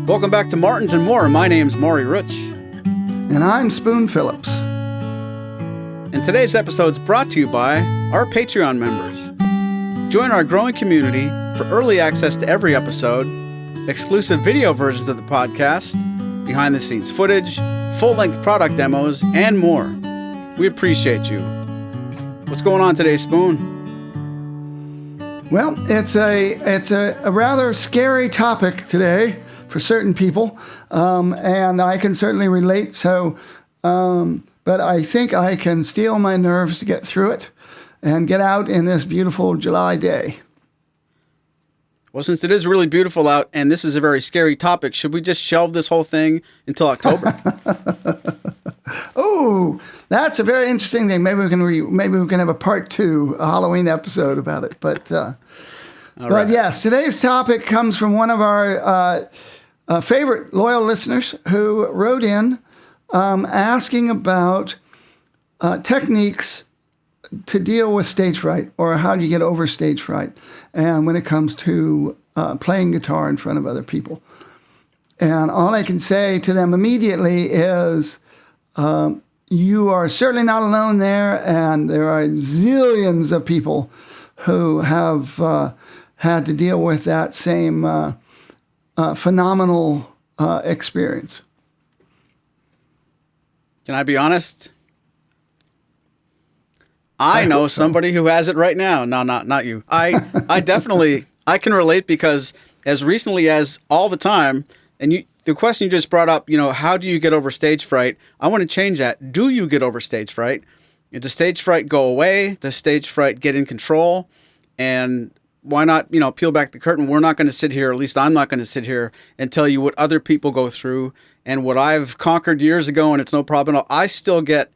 Welcome back to Martins and More. My name's Maury Rutch. And I'm Spoon Phillips. And today's episode is brought to you by our Patreon members. Join our growing community for early access to every episode, exclusive video versions of the podcast, behind-the-scenes footage, full-length product demos, and more. We appreciate you. What's going on today, Spoon? Well, it's a rather scary topic today for certain people, and I can certainly relate. So, but I think I can steel my nerves to get through it and get out in this beautiful July day. Well, since it is really beautiful out and this is a very scary topic, should we just shelve this whole thing until October? Oh, that's a very interesting thing. Maybe we can have a part 2, a Halloween episode about it. But but yes, today's topic comes from one of our favorite loyal listeners who wrote in asking about techniques to deal with stage fright, or how do you get over stage fright, and when it comes to playing guitar in front of other people. And all I can say to them immediately is, you are certainly not alone there, and there are zillions of people who have had to deal with that same phenomenal experience. Can I be honest? I know somebody who has it right now. No, not you. I definitely can relate, because as recently as all the time, and the question you just brought up, how do you get over stage fright? I want to change that. Do you get over stage fright? Does stage fright go away? Does stage fright get in control? And why not, peel back the curtain? We're not going to sit here, at least I'm not going to sit here and tell you what other people go through and what I've conquered years ago, and it's no problem. I still get,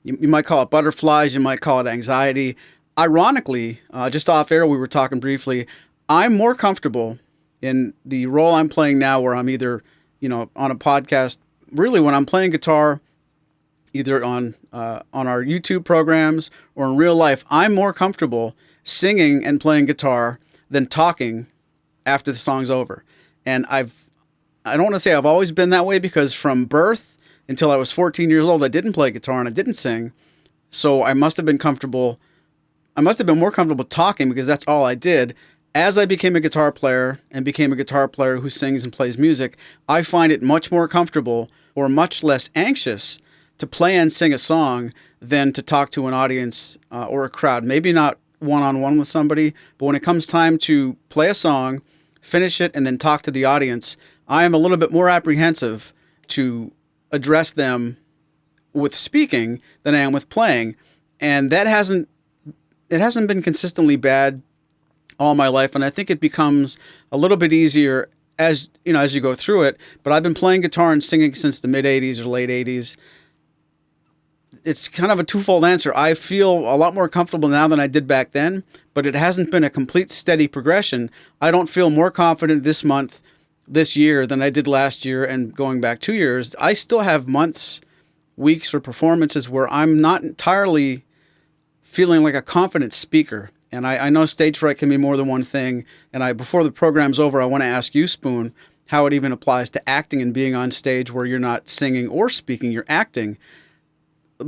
you might call it butterflies, you might call it anxiety. Ironically, just off air, we were talking briefly, I'm more comfortable in the role I'm playing now, where I'm either, on a podcast, really when I'm playing guitar, either on our YouTube programs or in real life, I'm more comfortable singing and playing guitar than talking after the song's over. And I don't want to say I've always been that way, because from birth until I was 14 years old, I didn't play guitar and I didn't sing. So I must have been more comfortable talking, because that's all I did. As I became a guitar player and became a guitar player who sings and plays music, I find it much more comfortable, or much less anxious, to play and sing a song than to talk to an audience or a crowd. Maybe not one-on-one with somebody, but when it comes time to play a song, finish it, and then talk to the audience, I am a little bit more apprehensive to address them with speaking than I am with playing. And it hasn't been consistently bad all my life, and I think it becomes a little bit easier as you go through it. But I've been playing guitar and singing since the mid-'80s or late 80s. It's kind of a twofold answer. I feel a lot more comfortable now than I did back then, but it hasn't been a complete steady progression. I don't feel more confident this year than I did last year, and going back 2 years. I still have months, weeks, or performances where I'm not entirely feeling like a confident speaker. And I know stage fright can be more than one thing. And before the program's over, I want to ask you, Spoon, how it even applies to acting and being on stage where you're not singing or speaking, you're acting.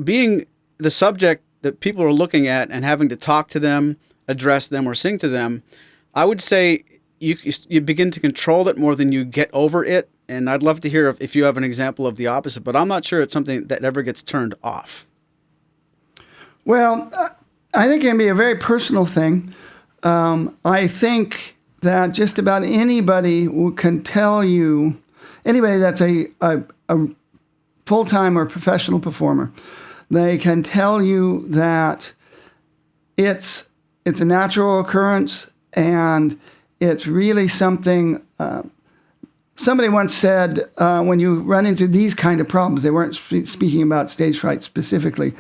Being the subject that people are looking at and having to talk to them, address them, or sing to them, I would say you begin to control it more than you get over it. And I'd love to hear if you have an example of the opposite, but I'm not sure it's something that ever gets turned off. Well, I think it can be a very personal thing. I think that just about anybody can tell you, anybody that's a full-time or professional performer, they can tell you that it's a natural occurrence, and it's really something. Somebody once said, when you run into these kind of problems, they weren't speaking about stage fright specifically,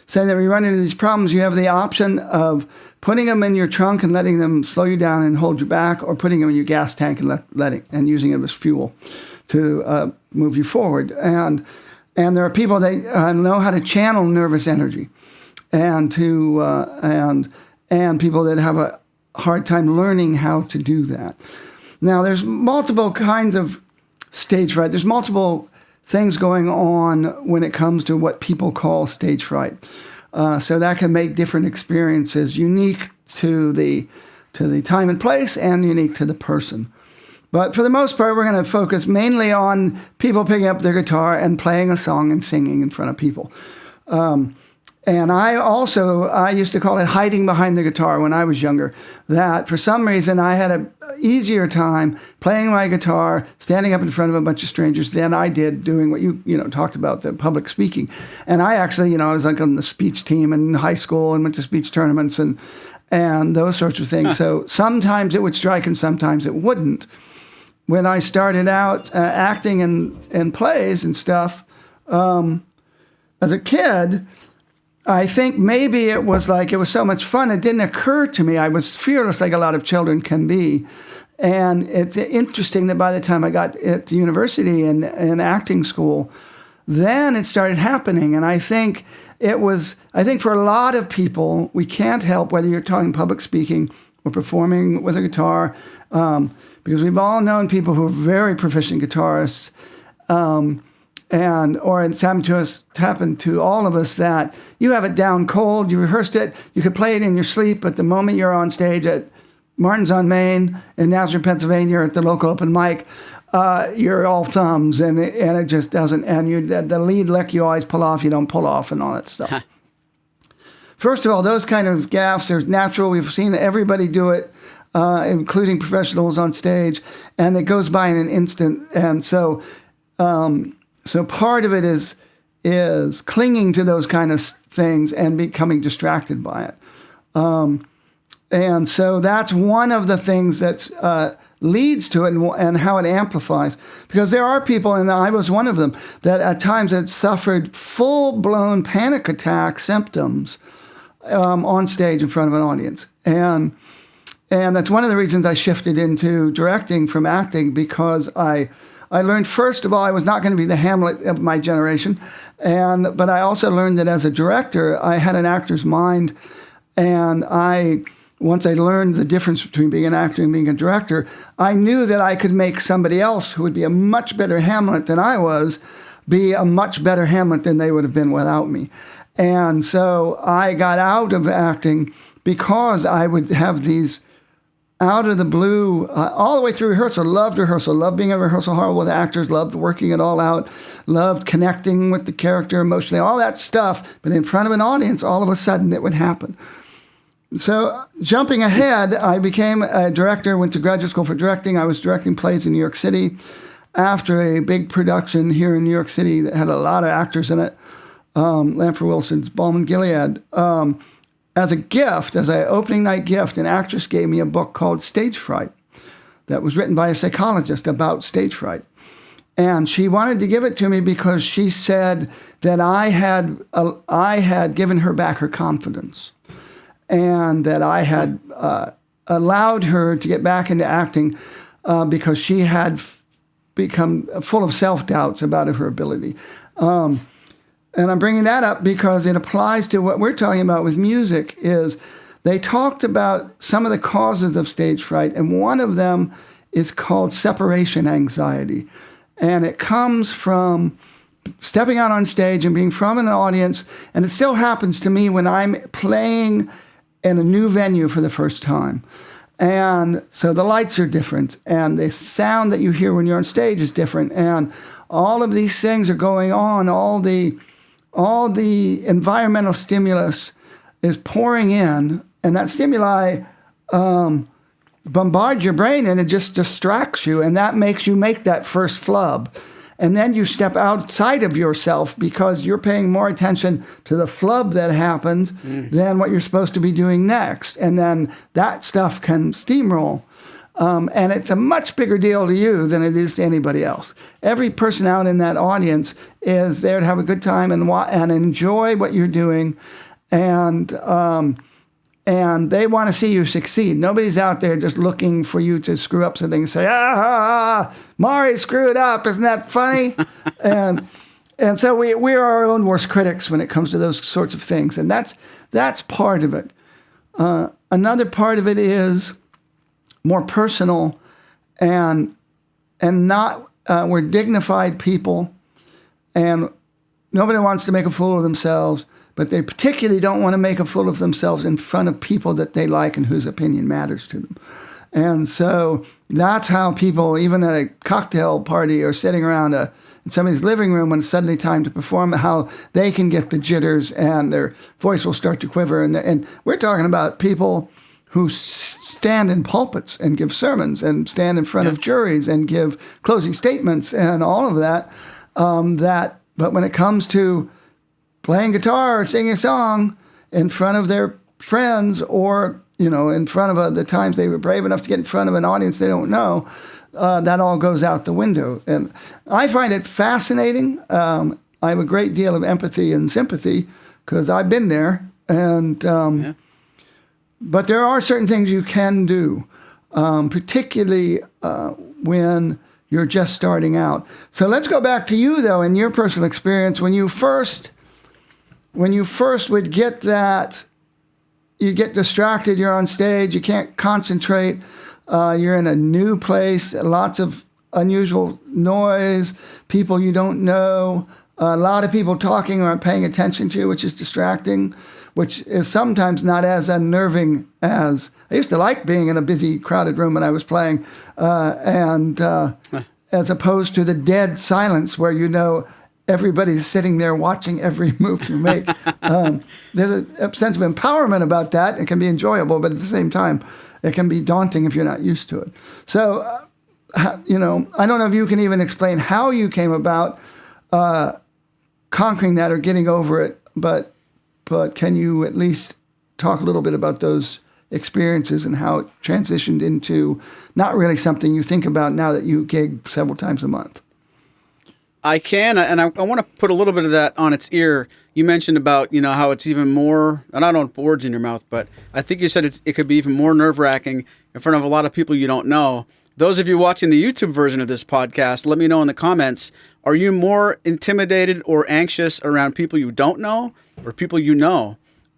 saying that when you run into these problems, you have the option of putting them in your trunk and letting them slow you down and hold you back, or putting them in your gas tank and using it as fuel to move you forward. And there are people that know how to channel nervous energy, and people that have a hard time learning how to do that. Now, there's multiple kinds of stage fright. There's multiple things going on when it comes to what people call stage fright. So that can make different experiences unique to the time and place and unique to the person. But for the most part, we're going to focus mainly on people picking up their guitar and playing a song and singing in front of people. And I used to call it hiding behind the guitar when I was younger. That for some reason I had an easier time playing my guitar, standing up in front of a bunch of strangers than I did doing what you talked about, the public speaking. And I actually, I was like on the speech team in high school and went to speech tournaments and those sorts of things. So sometimes it would strike and sometimes it wouldn't. When I started out acting in plays and stuff, as a kid, I think maybe it was so much fun, it didn't occur to me. I was fearless like a lot of children can be. And it's interesting that by the time I got at university and acting school, then it started happening. And I think for a lot of people, we can't help whether you're talking public speaking or performing with a guitar, because we've all known people who are very proficient guitarists, or it's happened to all of us that you have it down cold, you rehearsed it, you could play it in your sleep, but the moment you're on stage at Martin's on Main in Nazareth, Pennsylvania, or at the local open mic, you're all thumbs, and it just doesn't, and the lead lick you always pull off, you don't pull off, and all that stuff. First of all, those kind of gaffes are natural. We've seen everybody do it, including professionals on stage, and it goes by in an instant, and so part of it is clinging to those kind of things and becoming distracted by it. And so that's one of the things that leads to it and how it amplifies. Because there are people, and I was one of them, that at times had suffered full-blown panic attack symptoms on stage in front of an audience. And that's one of the reasons I shifted into directing from acting, because I learned, first of all, I was not going to be the Hamlet of my generation. But I also learned that as a director, I had an actor's mind. And once I learned the difference between being an actor and being a director, I knew that I could make somebody else who would be a much better Hamlet than I was, be a much better Hamlet than they would have been without me. And so I got out of acting because I would have these out of the blue, all the way through rehearsal, loved being in rehearsal hall with actors, loved working it all out, loved connecting with the character emotionally, all that stuff. But in front of an audience, all of a sudden it would happen. So jumping ahead, I became a director, went to graduate school for directing. I was directing plays in New York City after a big production here in New York City that had a lot of actors in it, Lanford Wilson's Ballman Gilead. As a gift, as an opening night gift, an actress gave me a book called Stage Fright that was written by a psychologist about stage fright. And she wanted to give it to me because she said that I had given her back her confidence, and that I had allowed her to get back into acting because she had become full of self-doubts about her ability. And I'm bringing that up because it applies to what we're talking about with music. Is they talked about some of the causes of stage fright, and one of them is called separation anxiety. And it comes from stepping out on stage and being from an audience, and it still happens to me when I'm playing in a new venue for the first time. And so the lights are different, and the sound that you hear when you're on stage is different, and all of these things are going on, all the environmental stimulus is pouring in, and that stimuli bombards your brain, and it just distracts you, and that makes you make that first flub. And then you step outside of yourself because you're paying more attention to the flub that happened than what you're supposed to be doing next. And then that stuff can steamroll. And it's a much bigger deal to you than it is to anybody else. Every person out in that audience is there to have a good time and enjoy what you're doing, and they want to see you succeed. Nobody's out there just looking for you to screw up something and say, Maury screwed up, isn't that funny? and so we are our own worst critics when it comes to those sorts of things, and that's part of it. Another part of it is more personal and not we're dignified people, and nobody wants to make a fool of themselves, but they particularly don't want to make a fool of themselves in front of people that they like and whose opinion matters to them. And so that's how people, even at a cocktail party or sitting around in somebody's living room when it's suddenly time to perform, how they can get the jitters and their voice will start to quiver. And we're talking about people who stand in pulpits and give sermons and stand in front of juries and give closing statements and all of that. But when it comes to playing guitar or singing a song in front of their friends, or in front of the times they were brave enough to get in front of an audience they don't know, that all goes out the window. And I find it fascinating. I have a great deal of empathy and sympathy because I've been there. And but there are certain things you can do, particularly when you're just starting out. So let's go back to you, though, in your personal experience. When you first would get that, you get distracted, you're on stage, you can't concentrate, you're in a new place, lots of unusual noise, people you don't know, a lot of people talking or paying attention to you, which is distracting, which is sometimes not as unnerving as... I used to like being in a busy, crowded room when I was playing, as opposed to the dead silence where everybody's sitting there watching every move you make. There's a sense of empowerment about that. It can be enjoyable, but at the same time, it can be daunting if you're not used to it. So, I don't know if you can even explain how you came about conquering that or getting over it, but can you at least talk a little bit about those experiences and how it transitioned into not really something you think about now that you gig several times a month? I can, and I want to put a little bit of that on its ear. You mentioned about, how it's even more, and I don't put words in your mouth, but I think you said it could be even more nerve-wracking in front of a lot of people you don't know. Those of you watching the YouTube version of this podcast, let me know in the comments, are you more intimidated or anxious around people you don't know or people you know?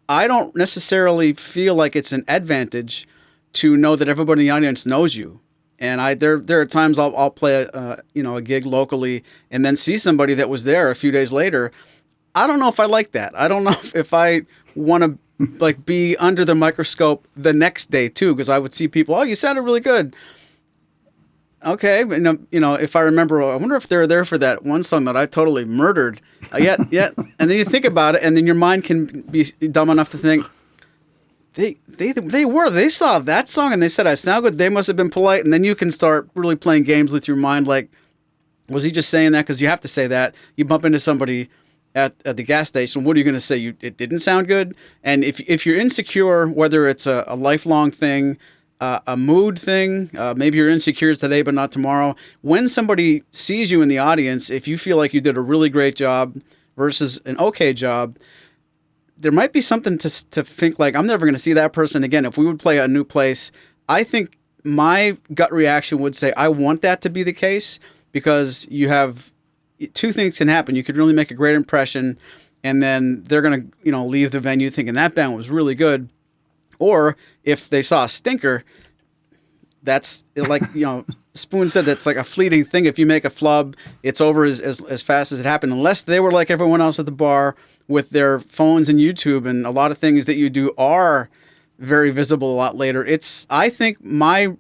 I don't necessarily feel like it's an advantage to know that everybody in the audience knows you. And there are times I'll play a gig locally and then see somebody that was there a few days later. I don't know if I like that. I don't know if I want to be under the microscope the next day too, because I would see people, oh, you sounded really good. Okay, if I remember, I wonder if they're there for that one song that I totally murdered. Yeah. And then you think about it, and then your mind can be dumb enough to think, They saw that song and they said I sound good. They must have been polite. And then you can start really playing games with your mind. Like, was he just saying that because you have to say that? You bump into somebody at the gas station. What are you going to say? It didn't sound good. And if you're insecure, whether it's a lifelong thing, a mood thing, maybe you're insecure today but not tomorrow. When somebody sees you in the audience, if you feel like you did a really great job versus an okay job, there might be something to think like, I'm never going to see that person again. If we would play a new place, I think my gut reaction would say, I want that to be the case, because you have two things can happen. You could really make a great impression, and then they're going to, leave the venue thinking that band was really good. Or if they saw a stinker, that's like, Spoon said, that's like a fleeting thing. If you make a flub, it's over as fast as it happened, unless they were like everyone else at the bar with their phones and YouTube, and a lot of things that you do are very visible a lot later. I think my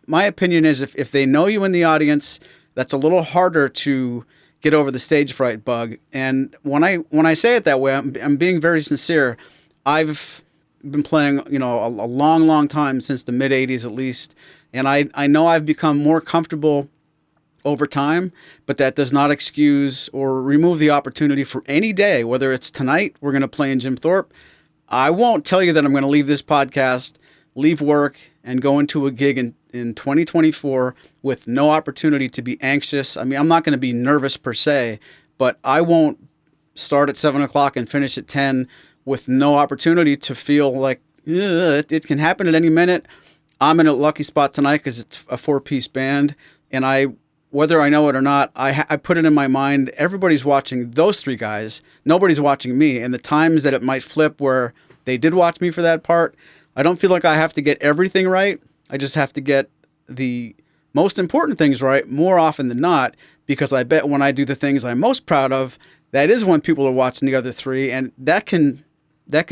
opinion is if they know you in the audience, that's a little harder to get over the stage fright bug. And when I say it that way, I'm being very sincere. I've been playing, a long time, since the mid 80s at least. And I know I've become more comfortable over time, but that does not excuse or remove the opportunity for any day, whether it's tonight, we're going to play in Jim Thorpe. I won't tell you that I'm going to leave this podcast, leave work, and go into a gig in 2024 with no opportunity to be anxious. I mean, I'm not going to be nervous per se, but I won't start at 7 o'clock and finish at 10 with no opportunity to feel like it can happen at any minute. I'm in a lucky spot tonight because it's a 4-piece band, and whether I know it or not, I put it in my mind, everybody's watching those three guys. Nobody's watching me. And the times that it might flip where they did watch me for that part, I don't feel like I have to get everything right. I just have to get the most important things right more often than not, because I bet when I do the things I'm most proud of, that is when people are watching the other three, and that can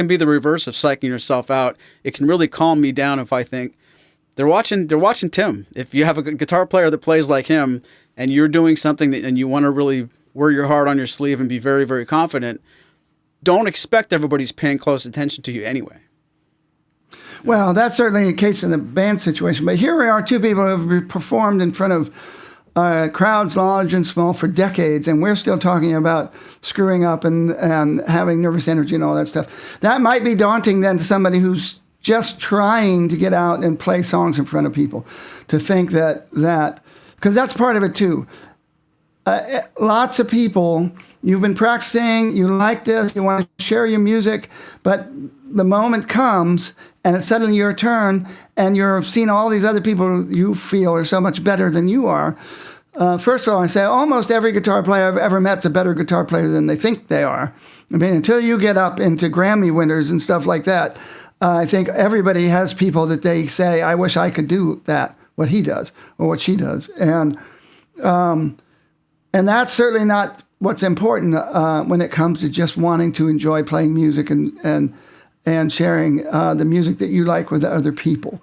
be the reverse of psyching yourself out. It can really calm me down if I think they're watching Tim. If you have a guitar player that plays like him and you're doing something and you want to really wear your heart on your sleeve and be very, very confident, don't expect everybody's paying close attention to you anyway. Well, that's certainly the case in the band situation. But here we are, two people who have performed in front of crowds large and small for decades, and we're still talking about screwing up and having nervous energy and all that stuff. That might be daunting then to somebody who's just trying to get out and play songs in front of people, to think that because that's part of it too. Lots of people, you've been practicing, you like this, you want to share your music, but the moment comes and it's suddenly your turn and you're seeing all these other people you feel are so much better than you are. First of all, I say almost every guitar player I've ever met is a better guitar player than they think they are. I mean, until you get up into Grammy winners and stuff like that, I think everybody has people that they say, I wish I could do that, what he does or what she does. And that's certainly not what's important when it comes to just wanting to enjoy playing music and sharing the music that you like with other people.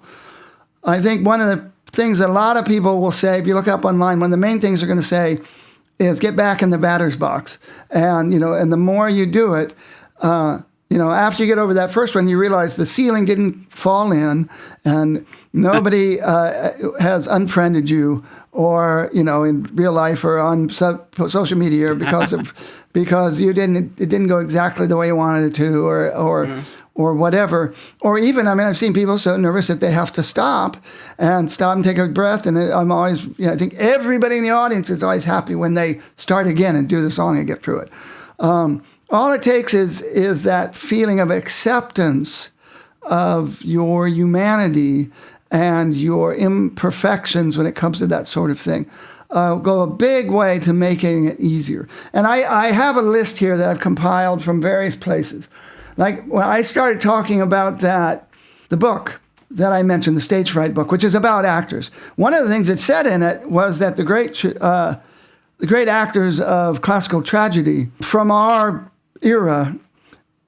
I think one of the things that a lot of people will say, if you look up online, one of the main things they're going to say is get back in the batter's box. And, and the more you do it, after you get over that first one, you realize the ceiling didn't fall in and nobody has unfriended you or, in real life or on social media because you it didn't go exactly the way you wanted it to or whatever. Or even, I've seen people so nervous that they have to stop and take a breath. And I'm always, I think everybody in the audience is always happy when they start again and do the song and get through it. All it takes is that feeling of acceptance of your humanity and your imperfections when it comes to that sort of thing. Go a big way to making it easier. And I have a list here that I've compiled from various places. Like when I started talking about the book that I mentioned, the Stage Fright book, which is about actors. One of the things it said in it was that the great actors of classical tragedy from our era,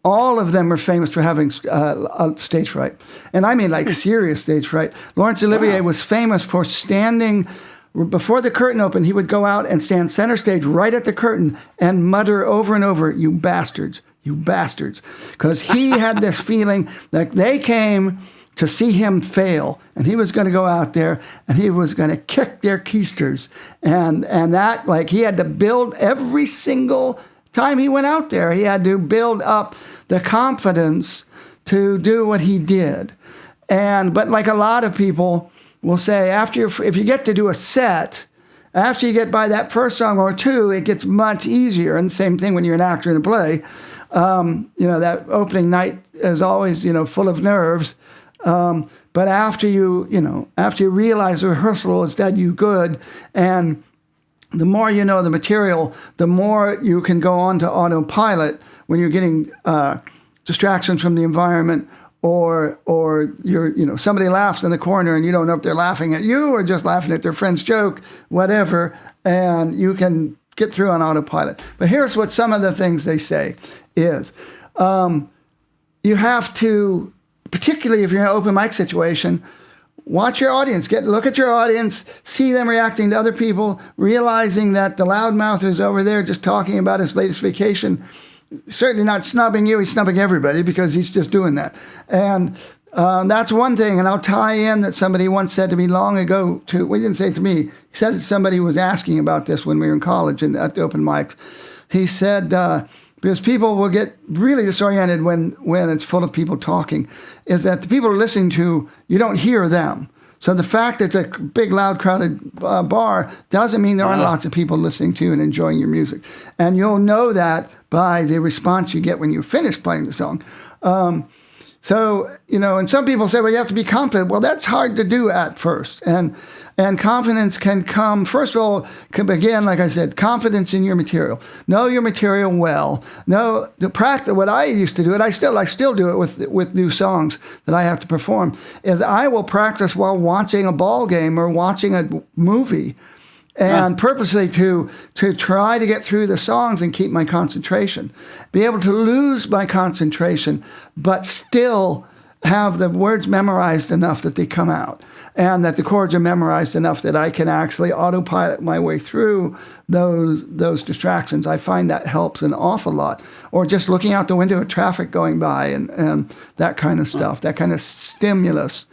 all of them are famous for having stage fright. And I mean like serious stage fright. Laurence Olivier was famous for standing before the curtain opened. He would go out and stand center stage right at the curtain and mutter over and over, "You bastards, you bastards." Because he had this feeling that they came to see him fail, and he was going to go out there and he was going to kick their keisters. And that, like, he had to build every single time he went out there, he had to build up the confidence to do what he did. But like a lot of people will say, if you get to do a set, after you get by that first song or two, it gets much easier. And the same thing when you're an actor in a play. That opening night is always, full of nerves. But after you realize the rehearsal has done you good, and the more you know the material, the more you can go on to autopilot when you're getting distractions from the environment, or you're somebody laughs in the corner and you don't know if they're laughing at you or just laughing at their friend's joke, whatever, and you can get through on autopilot. But here's what some of the things they say is, you have to, particularly if you're in an open mic situation, watch your audience. Look at your audience, see them reacting to other people, realizing that the loudmouth is over there just talking about his latest vacation. Certainly not snubbing you, he's snubbing everybody because he's just doing that. And that's one thing. And I'll tie in that somebody once said to me long ago, he didn't say it to me, he said it to somebody who was asking about this when we were in college and at the open mics. He said, because people will get really disoriented when it's full of people talking, is that the people are listening to, you don't hear them. So the fact that it's a big, loud, crowded bar doesn't mean there aren't lots of people listening to you and enjoying your music. And you'll know that by the response you get when you finish playing the song. So, and some people say, well, you have to be confident. Well, that's hard to do at first. And confidence can come, first of all, again, like I said, confidence in your material. Know your material well. Know the practice. What I used to do, and I still do it with new songs that I have to perform, is I will practice while watching a ball game or watching a movie, and purposely to try to get through the songs and keep my concentration. Be able to lose my concentration, but still have the words memorized enough that they come out, and that the chords are memorized enough that I can actually autopilot my way through those distractions. I find that helps an awful lot. Or just looking out the window at traffic going by and that kind of stuff, that kind of stimulus.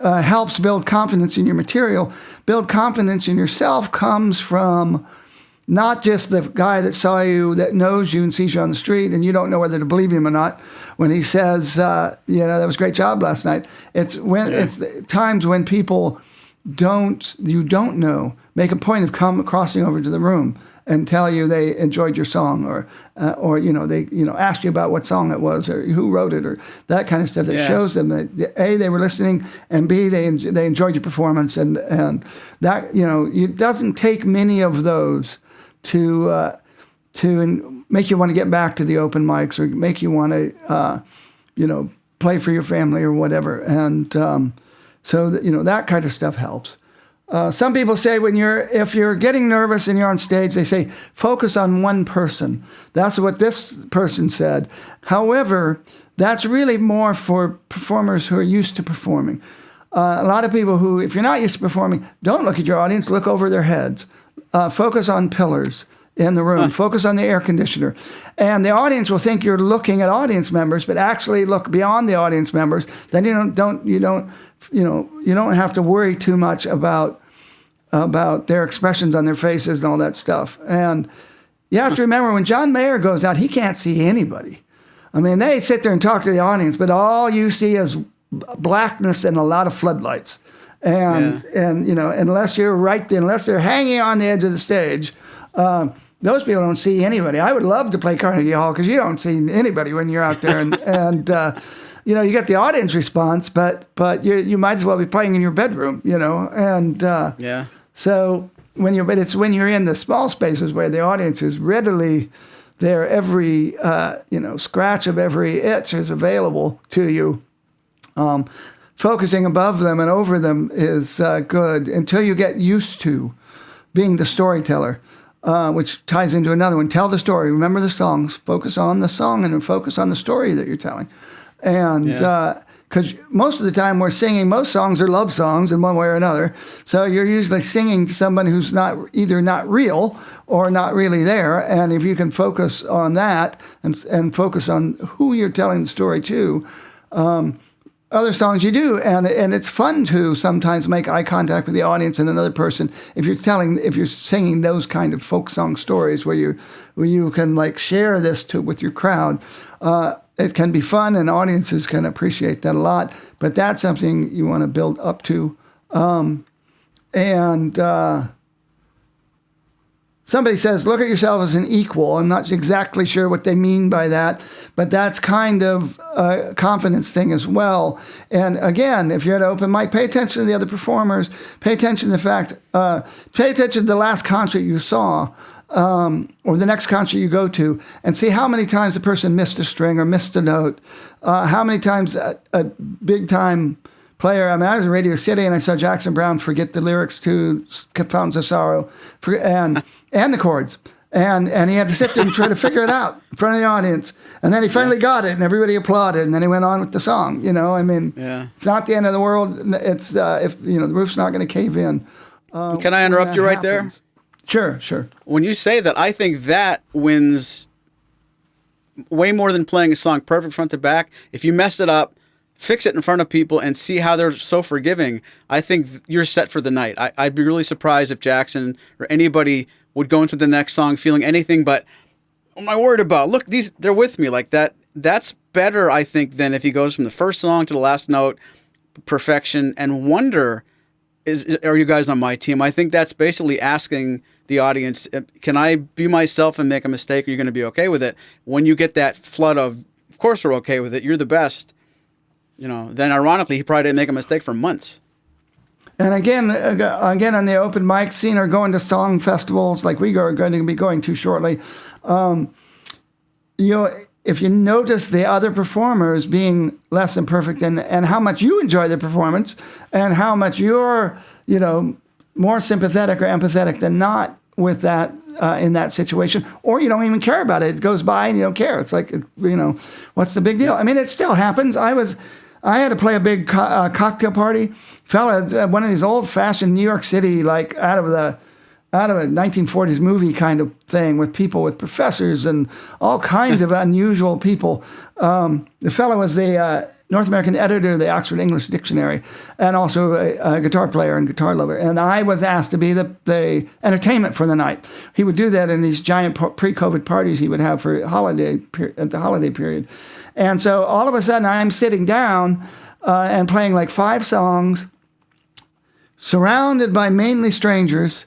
Helps build confidence in your material. Build confidence in yourself comes from not just the guy that saw you, that knows you and sees you on the street, and you don't know whether to believe him or not when he says, that was a great job last night. It's times when people you don't know, make a point of crossing over to the room and tell you they enjoyed your song, or they asked you about what song it was, or who wrote it, or that kind of stuff that shows them that A, they were listening, and B, they enjoyed your performance, and that it doesn't take many of those to make you want to get back to the open mics, or make you want to play for your family or whatever, and so that kind of stuff helps. Some people say if you're getting nervous and you're on stage, they say, focus on one person. That's what this person said. However, that's really more for performers who are used to performing. A lot of people who, if you're not used to performing, don't look at your audience, look over their heads. Focus on pillars in the room. Focus on the air conditioner. And the audience will think you're looking at audience members, but actually look beyond the audience members. Then you don't have to worry too much about their expressions on their faces and all that stuff. And you have to remember, when John Mayer goes out, he can't see anybody. I mean, they sit there and talk to the audience, but all you see is blackness and a lot of floodlights. And unless they're hanging on the edge of the stage, those people don't see anybody. I would love to play Carnegie Hall, because you don't see anybody when you're out there, and you get the audience response, but you might as well be playing in your bedroom, So it's when you're in the small spaces where the audience is readily there, every scratch of every itch is available to you. Focusing above them and over them is good until you get used to being the storyteller, which ties into another one. Tell the story. Remember the songs. Focus on the song and focus on the story that you're telling. And because most of the time we're singing, most songs are love songs in one way or another. So you're usually singing to somebody who's either not real or not really there. And if you can focus on that and focus on who you're telling the story to, other songs you do, and it's fun to sometimes make eye contact with the audience and another person if you're singing those kind of folk song stories where you can share this with your crowd. It can be fun, and audiences can appreciate that a lot. But that's something you want to build up to. Somebody says, look at yourself as an equal. I'm not exactly sure what they mean by that, but that's kind of a confidence thing as well. And again, if you're at an open mic, pay attention to the other performers. Pay attention to pay attention to the last concert you saw, or the next concert you go to, and see how many times the person missed a string or missed a note. How many times a big-time player. I was in Radio City, and I saw Jackson Browne forget the lyrics to Fountains of Sorrow and the chords. And he had to sit there and try to figure it out in front of the audience. And then he finally got it, and everybody applauded, and then he went on with the song. It's not the end of the world. It's if the roof's not going to cave in. Can I interrupt you right there? Sure. When you say that, I think that wins way more than playing a song perfect front to back. If you mess it up, fix it in front of people and see how they're so forgiving. I think you're set for the night. I'd be really surprised if Jackson or anybody would go into the next song feeling anything but, what am I worried about? Look, they're with me like that. That's better, I think, than if he goes from the first song to the last note, perfection, and wonder, are you guys on my team? I think that's basically asking the audience, can I be myself and make a mistake? Are you going to be okay with it? When you get that flood of course we're okay with it, you're the best. then ironically, he probably didn't make a mistake for months. And again, on the open mic scene or going to song festivals like we are going to be going to shortly, if you notice the other performers being less than perfect and how much you enjoy the performance and how much you're, more sympathetic or empathetic than not with that in that situation, or you don't even care about it. It goes by and you don't care. It's like, what's the big deal? I mean, it still happens. I had to play a big cocktail party. Fella, one of these old-fashioned New York City, like out of a 1940s movie kind of thing with people, with professors and all kinds of unusual people. The fellow was the North American editor of the Oxford English Dictionary and also a guitar player and guitar lover. And I was asked to be the entertainment for the night. He would do that in these giant pre-COVID parties he would have for at the holiday period. And so all of a sudden I'm sitting down and playing like 5 songs, surrounded by mainly strangers,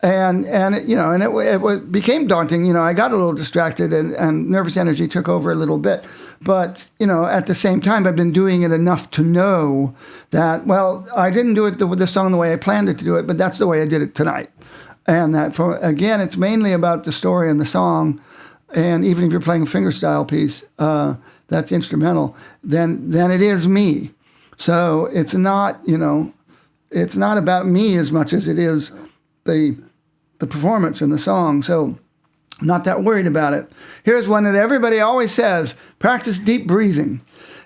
and it became daunting. I got a little distracted and nervous energy took over a little bit. But, at the same time, I've been doing it enough to know that, well, I didn't do it the song the way I planned it to do it, but that's the way I did it tonight. And that, again, it's mainly about the story and the song. And even if you're playing a fingerstyle piece that's instrumental, then it is me. So it's not, it's not about me as much as it is the performance and the song. So I'm not that worried about it. Here's one that everybody always says: practice deep breathing.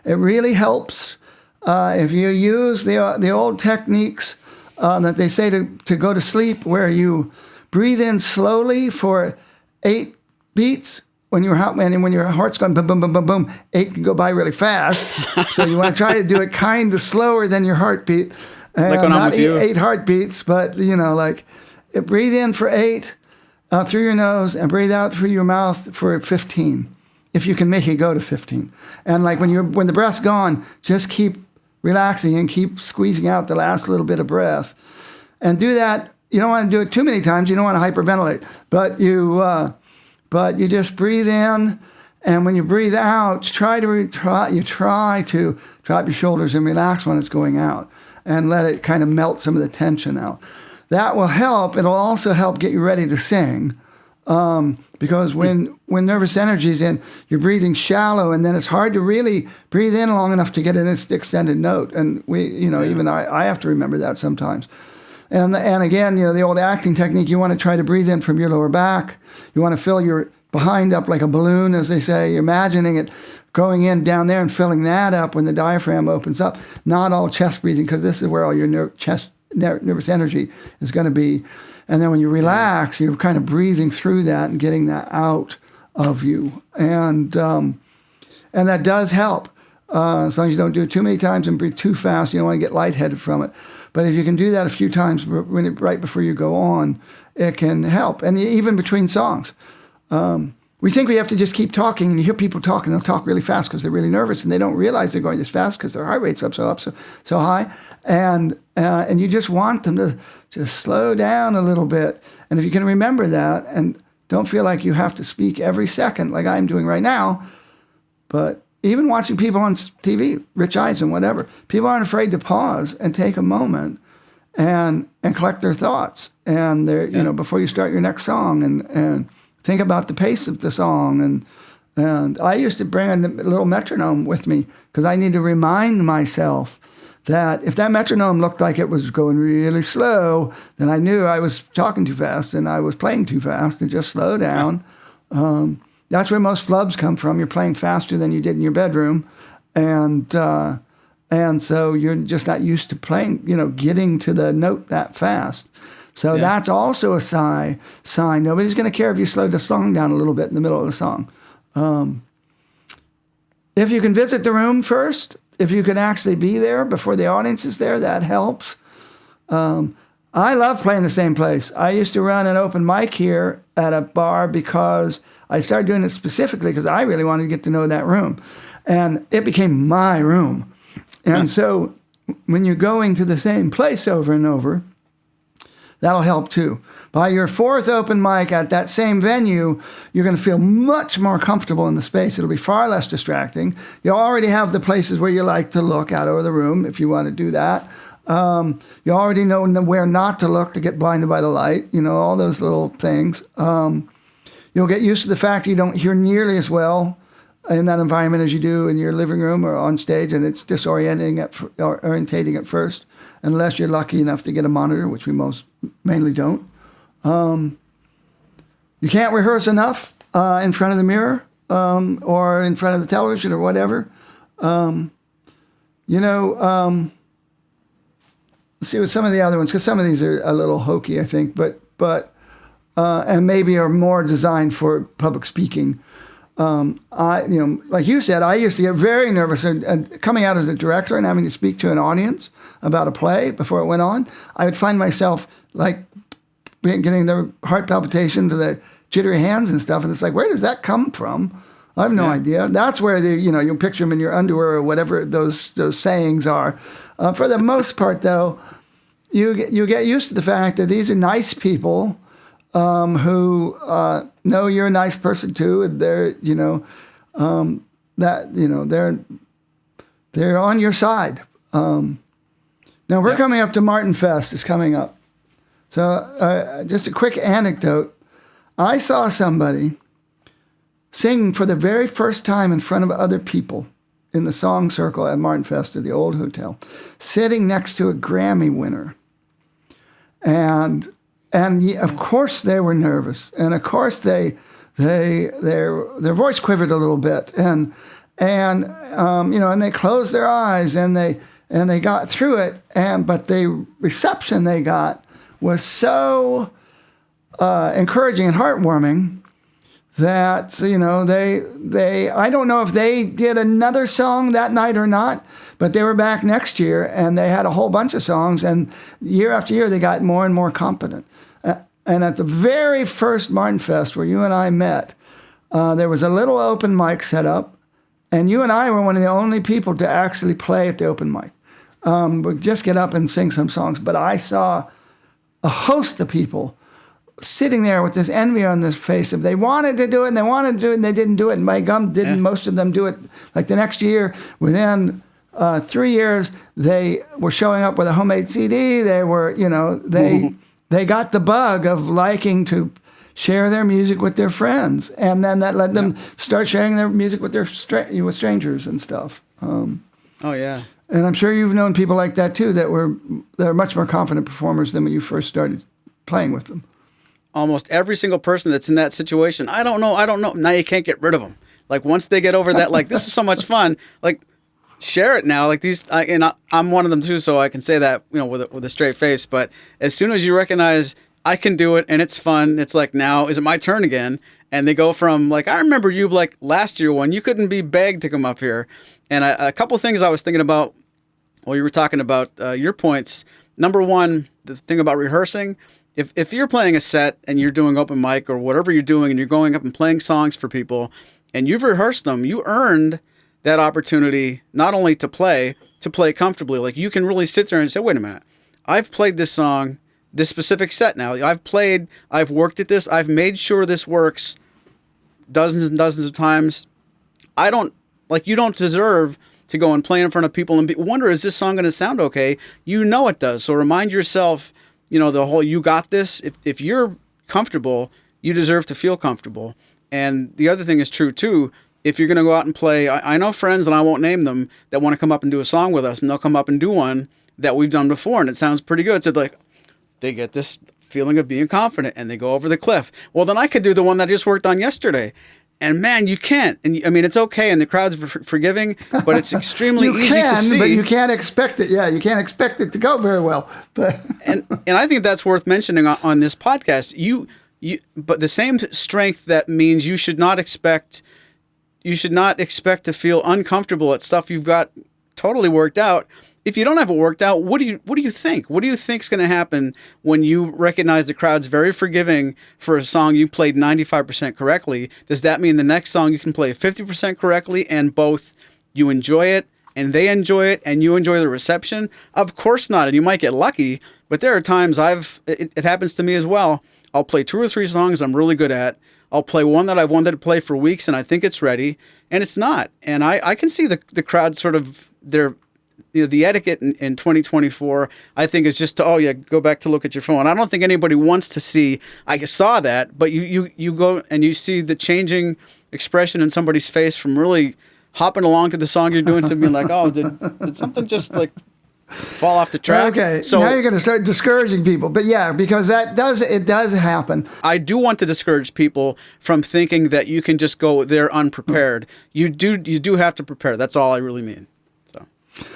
It really helps if you use the old techniques that they say to go to sleep, where you breathe in slowly for 8 beats. When your heart's going boom, boom, boom, boom, boom, 8 can go by really fast. So you want to try to do it kind of slower than your heartbeat. Like when I'm with you. 8 heartbeats, but breathe in for 8 through your nose and breathe out through your mouth for 15. If you can make it go to 15. And like when the breath's gone, just keep relaxing and keep squeezing out the last little bit of breath. And do that. You don't want to do it too many times. You don't want to hyperventilate, but you just breathe in, and when you breathe out, try to drop your shoulders and relax when it's going out, and let it kind of melt some of the tension out. That will help. It'll also help get you ready to sing, because when nervous energy is in, you're breathing shallow, and then it's hard to really breathe in long enough to get an extended note. And even I have to remember that sometimes. And again, the old acting technique, you want to try to breathe in from your lower back. You want to fill your behind up like a balloon, as they say. You're imagining it going in down there and filling that up when the diaphragm opens up. Not all chest breathing, because this is where all your nervous energy is going to be. And then when you relax, you're kind of breathing through that and getting that out of you. And that does help. As long as you don't do it too many times and breathe too fast, you don't want to get lightheaded from it. But if you can do that a few times right before you go on, it can help. And even between songs. We think we have to just keep talking, and you hear people talk, and they'll talk really fast because they're really nervous, and they don't realize they're going this fast because their heart rate's so high. And you just want them to just slow down a little bit. And if you can remember that and don't feel like you have to speak every second like I'm doing right now, but even watching people on TV, Rich Eisen, whatever, people aren't afraid to pause and take a moment and collect their thoughts and before you start your next song and think about the pace of the song. And I used to bring a little metronome with me because I need to remind myself that if that metronome looked like it was going really slow, then I knew I was talking too fast and I was playing too fast, and just slow down. That's where most flubs come from. You're playing faster than you did in your bedroom. And so you're just not used to playing, getting to the note that fast. So that's also a sign. Nobody's going to care if you slow the song down a little bit in the middle of the song. If you can visit the room first, if you can actually be there before the audience is there, that helps. I love playing the same place. I used to run an open mic here at a bar because I started doing it specifically because I really wanted to get to know that room. And it became my room. And so when you're going to the same place over and over, That'll help too. By your fourth open mic at that same venue, you're going to feel much more comfortable in the space. It'll be far less distracting. You already have the places where you like to look out over the room if you want to do that. You already know where not to look to get blinded by the light, all those little things. You'll get used to the fact you don't hear nearly as well in that environment as you do in your living room or on stage, and it's disorientating at first, unless you're lucky enough to get a monitor, which we mainly don't. You can't rehearse enough in front of the mirror or in front of the television or whatever. Let's see what some of the other ones, because some of these are a little hokey, I think, but and maybe are more designed for public speaking. Like you said, I used to get very nervous and coming out as a director and having to speak to an audience about a play before it went on. I would find myself like getting the heart palpitations and the jittery hands and stuff. And it's like, where does that come from? I have no idea. That's where you'll picture them in your underwear or whatever those sayings are. For the most part, though, you get used to the fact that these are nice people who know you're a nice person too, and they're on your side. Now we're coming up to Martin Fest. It's coming up. So just a quick anecdote. I saw somebody sing for the very first time in front of other people in the song circle at Martin Fest at the old hotel, sitting next to a Grammy winner. And of course they were nervous, and of course their voice quivered a little bit, and they closed their eyes and they got through it, but the reception they got was so encouraging and heartwarming that they I don't know if they did another song that night or not, but they were back next year and they had a whole bunch of songs, and year after year they got more and more competent. And at the very first Martin Fest where you and I met, there was a little open mic set up, and you and I were one of the only people to actually play at the open mic. We'd just get up and sing some songs, but I saw a host of people sitting there with this envy on their face of they wanted to do it and they wanted to do it and they didn't do it. And by gum, didn't most of them do it? Like the next year, within 3 years, they were showing up with a homemade CD. They were, they got the bug of liking to share their music with their friends, and then that led them start sharing their music with with strangers and stuff. Oh yeah. And I'm sure you've known people like that too that are much more confident performers than when you first started playing with them. Almost every single person that's in that situation, I don't know. Now you can't get rid of them. Like once they get over that, like this is so much fun. Like share it now. Like these, I'm one of them too, so I can say that with a straight face. But as soon as you recognize I can do it and it's fun, it's like now is it my turn again? And they go from like I remember you like last year when you couldn't be begged to come up here. And a couple of things I was thinking about while you were talking about your points. Number one, the thing about rehearsing. If you're playing a set and you're doing open mic or whatever you're doing and you're going up and playing songs for people and you've rehearsed them, you earned that opportunity not only to play comfortably. Like you can really sit there and say, wait a minute, I've played this song, this specific set now. I've worked at this. I've made sure this works dozens and dozens of times. You don't deserve to go and play in front of people and wonder, is this song going to sound okay? You know it does. So remind yourself, the whole, you got this. If you're comfortable, you deserve to feel comfortable. And the other thing is true too. If you're going to go out and play, I know friends, and I won't name them, that want to come up and do a song with us, and they'll come up and do one that we've done before, and it sounds pretty good. So they get this feeling of being confident, and they go over the cliff. Well, then I could do the one that I just worked on yesterday. And man, you can't. And it's okay, and the crowd's forgiving, but it's extremely easy to see. But you can't expect it. Yeah, you can't expect it to go very well. But and I think that's worth mentioning on this podcast. But the same strength that means you should not expect to feel uncomfortable at stuff you've got totally worked out. If you don't have it worked out, what do you think? What do you think's going to happen when you recognize the crowd's very forgiving for a song you played 95% correctly? Does that mean the next song you can play 50% correctly and both you enjoy it and they enjoy it and you enjoy the reception? Of course not, and you might get lucky, But there are times it happens to me as well. I'll play 2 or 3 songs I'm really good at. I'll play one that I've wanted to play for weeks and I think it's ready, and it's not. And I can see the crowd sort of the etiquette in 2024, I think, is just to, go back to look at your phone. I don't think anybody wants to see, I saw that, but you go and you see the changing expression in somebody's face from really hopping along to the song you're doing to being like, oh, did something just like fall off the track? Okay, so now you're going to start discouraging people. But yeah, because it does happen. I do want to discourage people from thinking that you can just go there unprepared. You do have to prepare. That's all I really mean.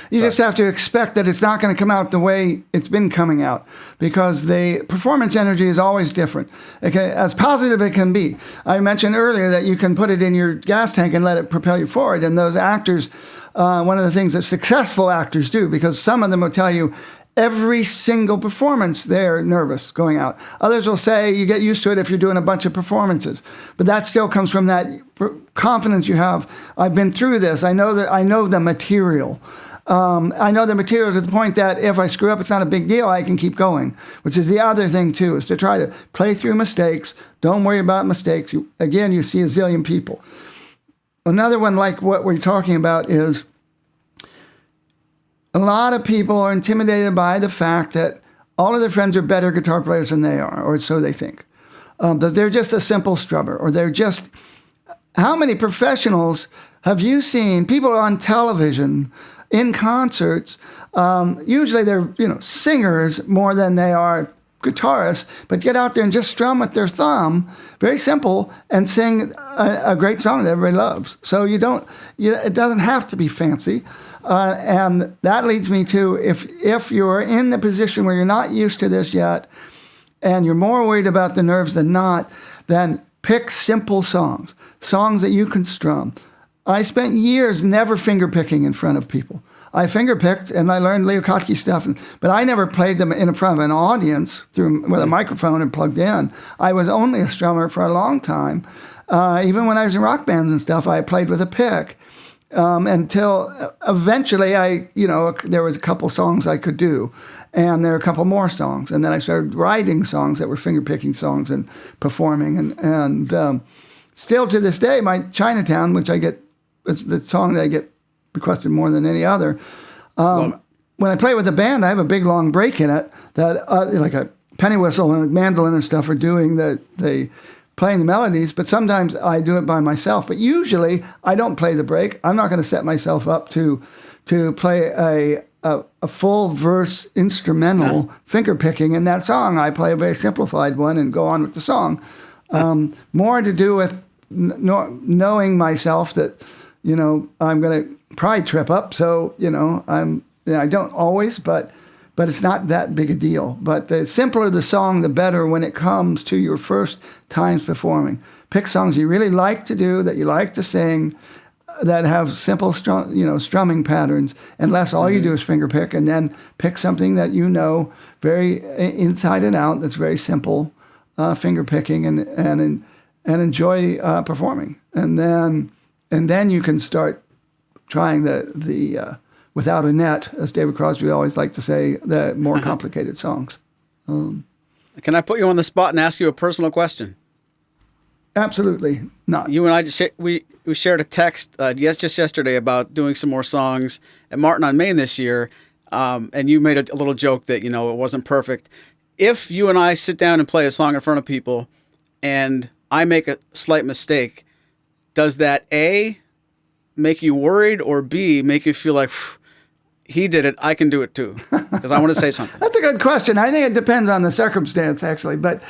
You just have to expect that it's not going to come out the way it's been coming out, because the performance energy is always different. Okay, as positive it can be. I mentioned earlier that you can put it in your gas tank and let it propel you forward. And those actors, one of the things that successful actors do, because some of them will tell you every single performance they're nervous going out. Others will say you get used to it if you're doing a bunch of performances, but that still comes from that confidence you have. I've been through this. I know the material. I know the material to the point that if I screw up, it's not a big deal. I can keep going, which is the other thing too, is to try to play through mistakes. Don't worry about mistakes. You see a zillion people. Another one like what we're talking about is a lot of people are intimidated by the fact that all of their friends are better guitar players than they are, or so they think. That they're just a simple strummer, or they're just... How many professionals have you seen, people on television, in concerts, usually they're singers more than they are guitarists, but get out there and just strum with their thumb, very simple, and sing a great song that everybody loves. So it doesn't have to be fancy. And that leads me to, if you're in the position where you're not used to this yet, and you're more worried about the nerves than not, then pick simple songs that you can strum. I spent years never finger picking in front of people. I finger picked and I learned Leo Kottke stuff, but I never played them in front of an audience with a microphone and plugged in. I was only a strummer for a long time. Even when I was in rock bands and stuff, I played with a pick. Until eventually there was a couple songs I could do, and there were a couple more songs, and then I started writing songs that were finger-picking songs and performing, and still to this day, my Chinatown, which is the song that I get requested more than any other. When I play with a band, I have a big long break in it that like a penny whistle and a mandolin and stuff are doing playing the melodies, but sometimes I do it by myself. But usually I don't play the break. I'm not going to set myself up to play a full verse instrumental finger picking in that song. I play a very simplified one and go on with the song. More to do with knowing myself that I'm going to probably trip up. So I don't always, but it's not that big a deal. But the simpler the song, the better when it comes to your first times performing. Pick songs you really like to do, that you like to sing, that have simple strumming patterns, unless all you do is finger pick, and then pick something that very inside and out, that's very simple finger picking, and enjoy performing. And then you can start trying the without a net, as David Crosby always liked to say, the more complicated songs. Can I put you on the spot and ask you a personal question? Absolutely not. You and I we shared a text just yesterday about doing some more songs at Martin on Main this year, and you made a little joke that it wasn't perfect. If you and I sit down and play a song in front of people, and I make a slight mistake, does that A, make you worried, or B, make you feel like, he did it, I can do it too? Because I want to say something. That's a good question. I think it depends on the circumstance, actually. But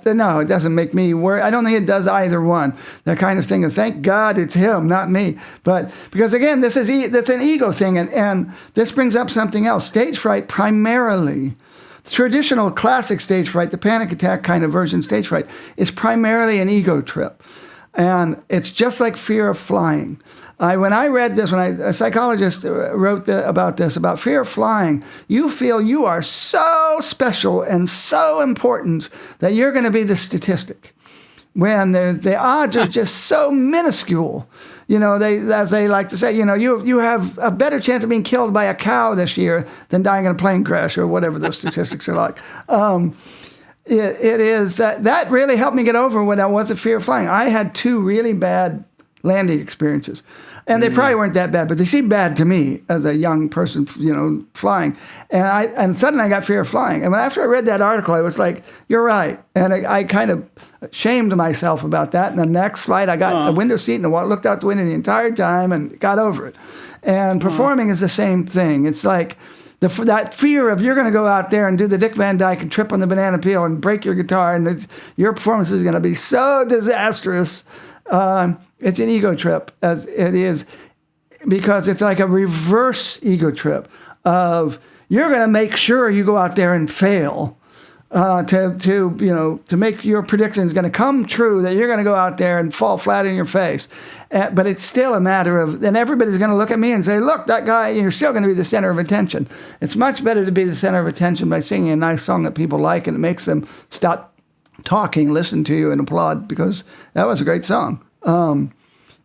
no, it doesn't make me worry. I don't think it does either one. That kind of thing is, thank God it's him, not me. But because, again, that's an ego thing. And this brings up something else. Stage fright primarily, traditional classic stage fright, the panic attack kind of version stage fright, is primarily an ego trip. And it's just like fear of flying. When I read this, a psychologist wrote about this, about fear of flying, you feel you are so special and so important that you're going to be the statistic, when the odds are just so minuscule. as they like to say, you have a better chance of being killed by a cow this year than dying in a plane crash or whatever those statistics are like. It is that really helped me get over when I was a fear of flying. I had 2 really bad landing experiences. And they probably weren't that bad, but they seemed bad to me as a young person, flying. And suddenly I got fear of flying. And after I read that article, I was like, you're right. And I kind of shamed myself about that. And the next flight, I got a window seat and I looked out the window the entire time and got over it. And performing is the same thing. It's like that fear of you're going to go out there and do the Dick Van Dyke and trip on the banana peel and break your guitar and your performance is going to be so disastrous. It's an ego trip, as it is, because it's like a reverse ego trip of you're going to make sure you go out there and fail to make your predictions going to come true, that you're going to go out there and fall flat in your face. But it's still a matter of, then everybody's going to look at me and say, look, that guy, you're still going to be the center of attention. It's much better to be the center of attention by singing a nice song that people like and it makes them stop talking, listen to you, and applaud because that was a great song.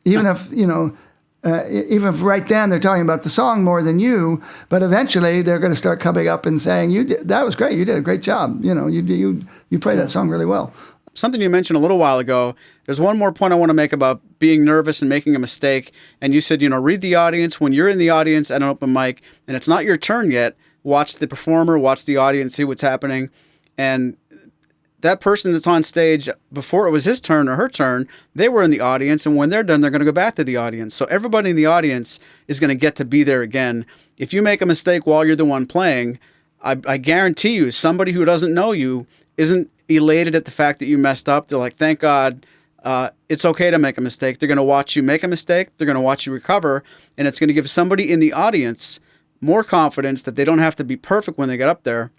Even if right then they're talking about the song more than you, but eventually they're going to start coming up and saying, that was great. You did a great job. You played that song really well. Something you mentioned a little while ago, there's one more point I want to make about being nervous and making a mistake. And you said, read the audience. When you're in the audience at an open mic and it's not your turn yet, watch the performer, watch the audience, see what's happening. And that person that's on stage before it was his turn or her turn, they were in the audience, and when they're done, they're going to go back to the audience. So everybody in the audience is going to get to be there again. If you make a mistake while you're the one playing, I guarantee you somebody who doesn't know you isn't elated at the fact that you messed up. They're like, thank God, it's okay to make a mistake. They're going to watch you make a mistake. They're going to watch you recover, and it's going to give somebody in the audience more confidence that they don't have to be perfect when they get up there.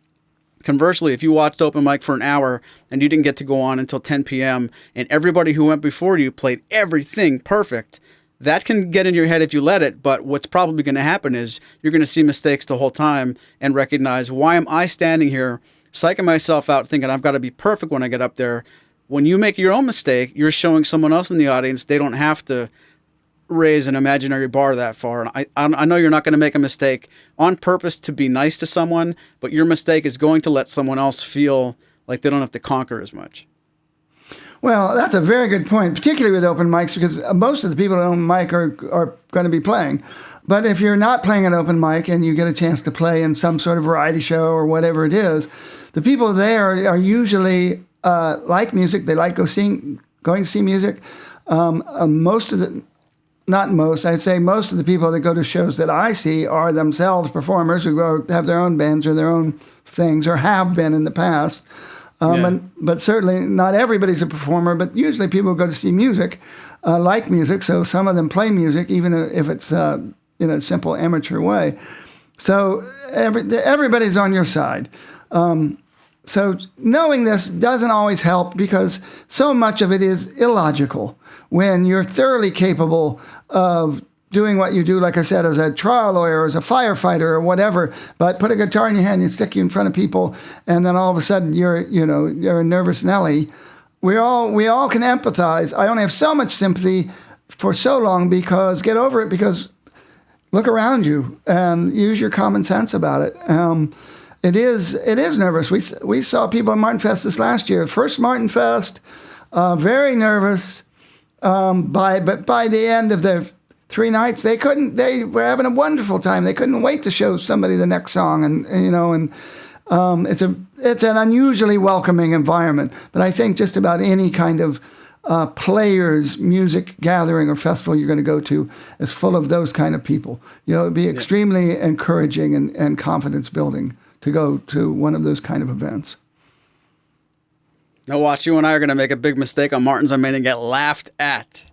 Conversely, if you watched open mic for an hour and you didn't get to go on until 10 p.m. and everybody who went before you played everything perfect, that can get in your head if you let it. But what's probably going to happen is you're going to see mistakes the whole time and recognize, why am I standing here psyching myself out thinking I've got to be perfect when I get up there? When you make your own mistake, you're showing someone else in the audience they don't have to raise an imaginary bar that far. And I know you're not going to make a mistake on purpose to be nice to someone, but your mistake is going to let someone else feel like they don't have to conquer as much. Well, that's a very good point, particularly with open mics, because most of the people at open mic are going to be playing. But if you're not playing an open mic and you get a chance to play in some sort of variety show or whatever it is, the people there are usually like music. They like going to see music. I'd say most of the people that go to shows that I see are themselves performers who have their own bands or their own things or have been in the past. But certainly not everybody's a performer, but usually people who go to see music like music, so some of them play music, even if it's in a simple amateur way. So everybody's on your side. So knowing this doesn't always help because so much of it is illogical when you're thoroughly capable of doing what you do, like I said, as a trial lawyer, as a firefighter or whatever, but put a guitar in your hand and stick you in front of people, and then all of a sudden you're a nervous Nelly. We all can empathize. I only have so much sympathy for so long because get over it, because look around you and use your common sense about it. It is nervous. We saw people at Martin Fest this last year. First Martin Fest, very nervous. But by the end of the 3 nights, they were having a wonderful time. They couldn't wait to show somebody the next song, it's an unusually welcoming environment. But I think just about any kind of players, music gathering or festival you're going to go to is full of those kind of people. It'd be extremely encouraging and confidence building to go to one of those kind of events. Now watch, you and I are going to make a big mistake on Martin's on Main and get laughed at.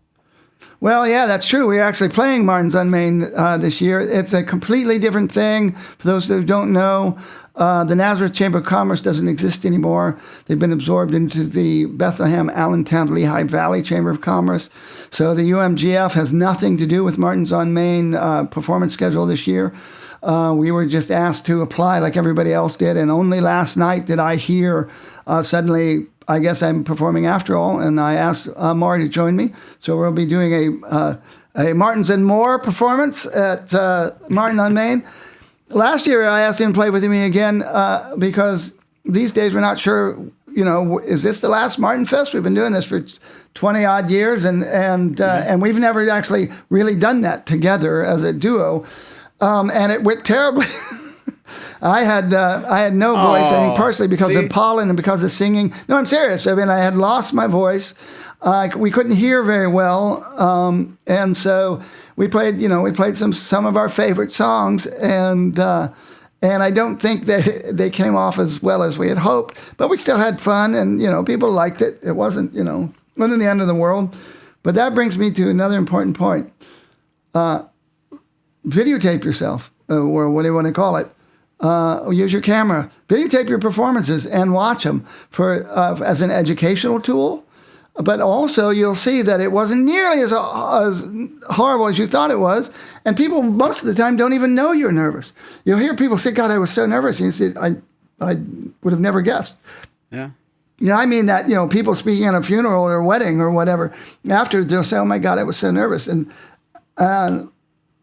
Well, yeah, that's true. We're actually playing Martin's on Main this year. It's a completely different thing. For those who don't know, the Nazareth Chamber of Commerce doesn't exist anymore. They've been absorbed into the Bethlehem, Allentown, Lehigh Valley Chamber of Commerce. So the UMGF has nothing to do with Martin's on Main performance schedule this year. We were just asked to apply like everybody else did, and only last night did I hear suddenly, I guess I'm performing after all, and I asked Maury to join me. So we'll be doing a Martins and More performance at Martin on Main. Last year, I asked him to play with me again because these days we're not sure, is this the last Martin Fest? We've been doing this for 20 odd years, and we've never actually really done that together as a duo, and it went terribly. I had no voice, I think partially because of pollen and because of singing. No, I'm serious. I mean, I had lost my voice. We couldn't hear very well, and so we played some of our favorite songs, and I don't think that they came off as well as we had hoped, but we still had fun, and people liked it. It wasn't wasn't the end of the world. But that brings me to another important point. Videotape yourself, or what do you want to call it? Use your camera, videotape your performances, and watch them as an educational tool. But also, you'll see that it wasn't nearly as horrible as you thought it was. And people, most of the time, don't even know you're nervous. You'll hear people say, God, I was so nervous. And you say, I would have never guessed. Yeah. I mean that, people speaking at a funeral or a wedding or whatever, after they'll say, oh, my God, I was so nervous. And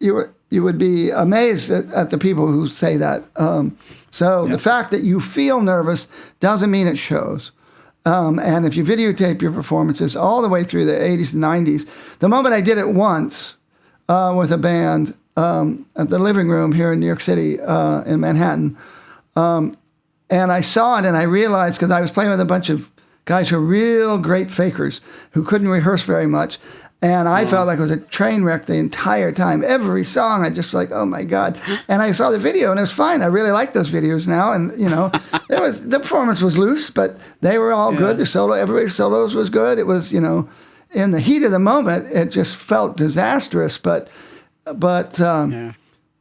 you would be amazed at the people who say that. The fact that you feel nervous doesn't mean it shows. And if you videotape your performances all the way through the 80s and 90s, the moment I did it once with a band at the Living Room here in New York City in Manhattan, and I saw it and I realized, because I was playing with a bunch of guys who were real great fakers who couldn't rehearse very much, and I felt like it was a train wreck the entire time. Every song, I just like, oh my God. And I saw the video and it was fine. I really like those videos now. And, the performance was loose, but they were all good. Everybody's solos was good. It was, in the heat of the moment, it just felt disastrous. But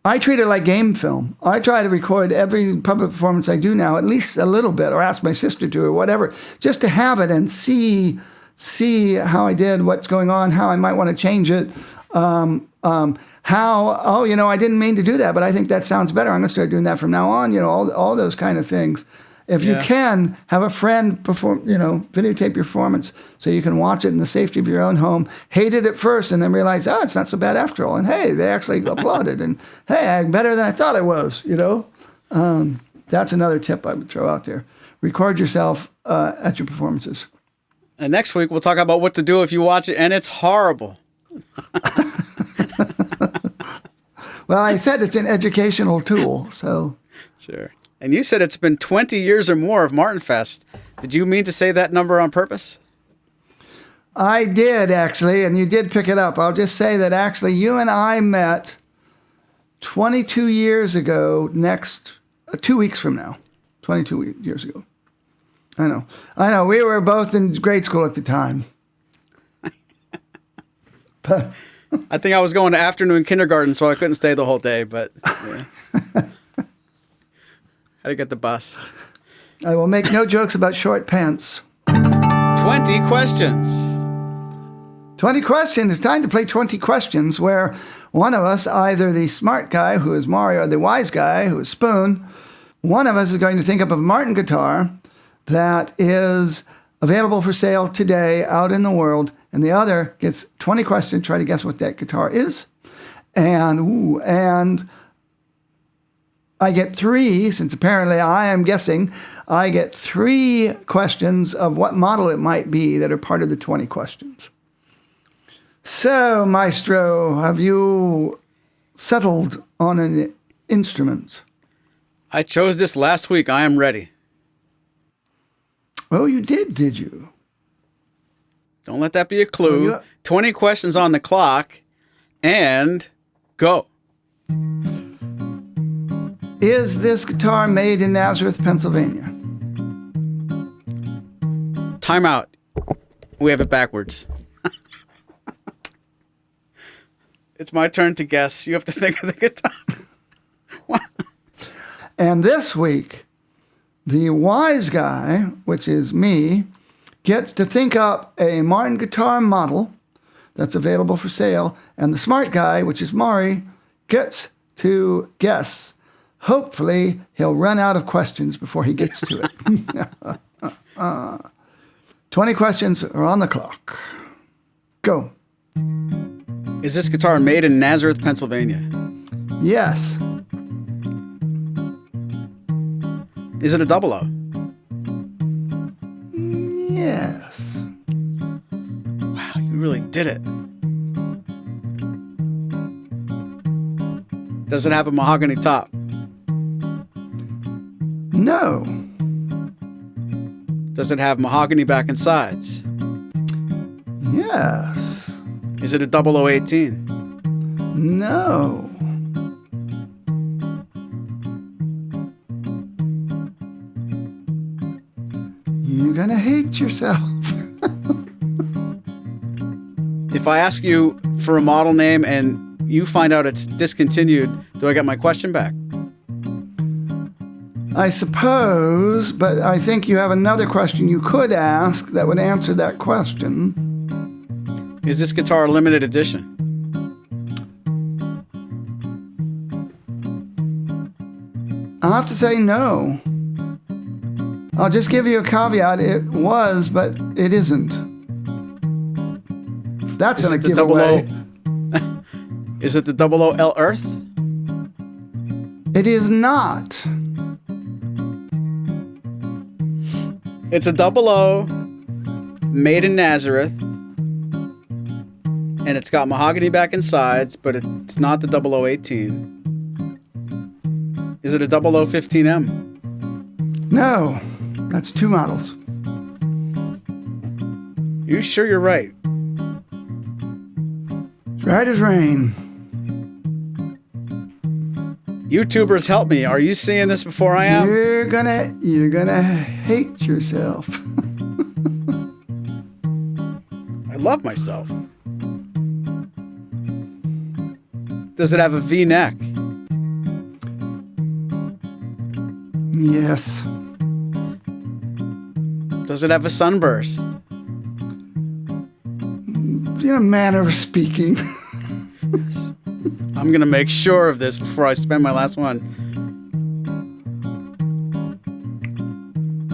I treat it like game film. I try to record every public performance I do now, at least a little bit, or ask my sister to, or whatever, just to have it and see how I did, what's going on, how I might want to change it, I didn't mean to do that, but I think that sounds better. I'm going to start doing that from now on, all those kind of things. If you can, have a friend videotape your performance so you can watch it in the safety of your own home, hate it at first, and then realize, it's not so bad after all. And hey, they actually applauded, and hey, I'm better than I thought I was, That's another tip I would throw out there. Record yourself at your performances. And next week, we'll talk about what to do if you watch it and it's horrible. Well, I said it's an educational tool, so. Sure. And you said it's been 20 years or more of Martin Fest. Did you mean to say that number on purpose? I did, actually, and you did pick it up. I'll just say that actually you and I met 22 years ago 2 weeks from now. 22 years ago. I know. We were both in grade school at the time. I think I was going to afternoon kindergarten, so I couldn't stay the whole day, but had to get the bus. I will make no jokes about short pants. 20 questions. 20 questions. It's time to play 20 questions, where one of us, either the smart guy, who is Maury, or the wise guy, who is Spoon, one of us is going to think up of a Martin guitar that is available for sale today out in the world, and the other gets 20 questions, try to guess what that guitar is. And I get 3, since apparently I am guessing, I get 3 questions of what model it might be that are part of the 20 questions. So, Maestro, have you settled on an instrument? I chose this last week. I am ready. Oh, you did you? Don't let that be a clue. 20 questions on the clock, and go. Is this guitar made in Nazareth, Pennsylvania? Time out. We have it backwards. It's my turn to guess. You have to think of the guitar. And this week, the wise guy, which is me, gets to think up a Martin guitar model that's available for sale, and the smart guy, which is Maury, gets to guess. Hopefully, he'll run out of questions before he gets to it. 20 questions are on the clock. Go. Is this guitar made in Nazareth, Pennsylvania? Yes. Is it a double O? Yes. Wow, you really did it. Does it have a mahogany top? No. Does it have mahogany back and sides? Yes. Is it a 0018? No. You're gonna hate yourself. If I ask you for a model name and you find out it's discontinued, do I get my question back? I suppose, but I think you have another question you could ask that would answer that question. Is this guitar a limited edition? I'll have to say no. I'll just give you a caveat. It was, but it isn't. That's a giveaway. Is it the 00L Earth? It is not. It's a 00 made in Nazareth, and it's got mahogany back and sides, but it's not the 0018. Is it a 0015M? No, that's two models. You sure you're right? Right as rain. YouTubers, help me. Are you seeing this before I am? You're gonna hate yourself. I love myself. Does it have a V-neck? Yes. Does it have a sunburst? In a manner of speaking. I'm going to make sure of this before I spend my last one.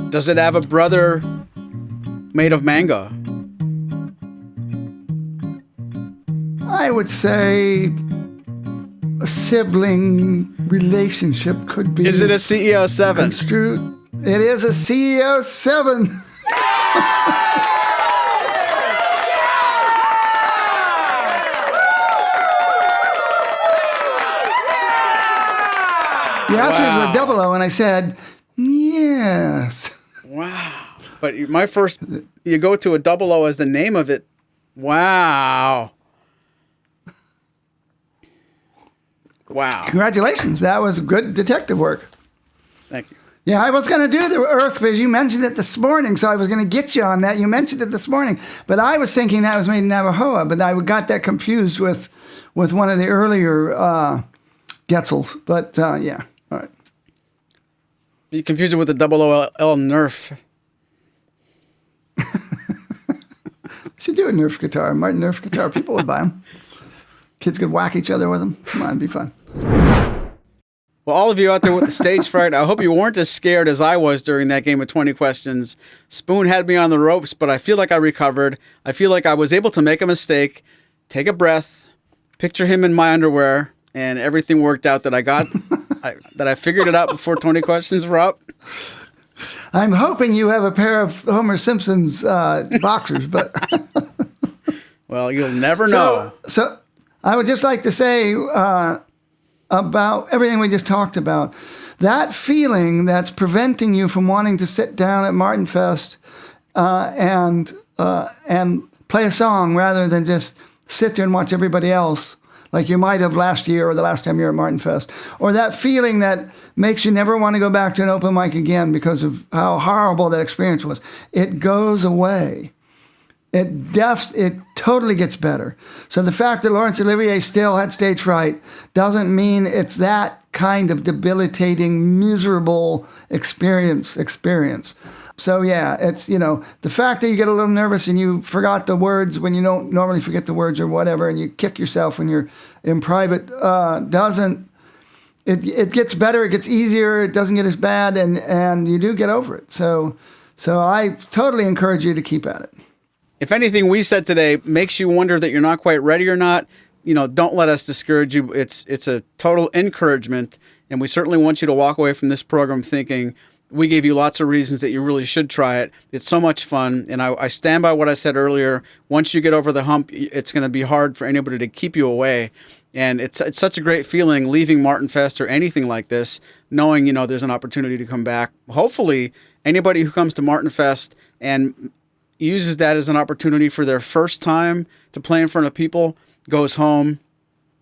Does it have a brother made of mango? I would say a sibling relationship could be. Is it a CEO 7? Construed. It is a CEO 7. You asked me if it was a 00, and I said, yes. Wow. But you go to a 00 as the name of it. Wow. Wow. Congratulations. That was good detective work. Thank you. Yeah, I was going to do the Earth because you mentioned it this morning, so I was going to get you on that. You mentioned it this morning, but I was thinking that was made in Navajo, but I got that confused with one of the earlier Getzels. But yeah, all right. You confuse it with the 00L Nerf. Should do a Nerf guitar, Martin Nerf guitar. People would buy them. Kids could whack each other with them. Come on, it'd be fun. Well, all of you out there with the stage fright, I hope you weren't as scared as I was during that game of 20 questions. Spoon had me on the ropes, but I feel like I recovered. I feel like I was able to make a mistake, take a breath, picture him in my underwear, and everything worked out that I got, that I figured it out before 20 questions were up. I'm hoping you have a pair of Homer Simpson's boxers, but... Well, you'll never know. So I would just like to say about everything we just talked about, that feeling that's preventing you from wanting to sit down at Martin Fest and play a song rather than just sit there and watch everybody else like you might have last year or the last time you were at Martin Fest, or that feeling that makes you never want to go back to an open mic again because of how horrible that experience was. It goes away. It totally gets better. So the fact that Laurence Olivier still had stage fright doesn't mean it's that kind of debilitating, miserable experience. So yeah, it's, the fact that you get a little nervous and you forgot the words when you don't normally forget the words or whatever, and you kick yourself when you're in private, it gets better, it gets easier, it doesn't get as bad, and you do get over it. So I totally encourage you to keep at it. If anything we said today makes you wonder that you're not quite ready or not, don't let us discourage you. It's a total encouragement, and we certainly want you to walk away from this program thinking we gave you lots of reasons that you really should try it. It's so much fun, and I stand by what I said earlier. Once you get over the hump, it's going to be hard for anybody to keep you away. And it's such a great feeling leaving Martin Fest or anything like this, knowing, there's an opportunity to come back. Hopefully, anybody who comes to Martin Fest and uses that as an opportunity for their first time to play in front of people goes home.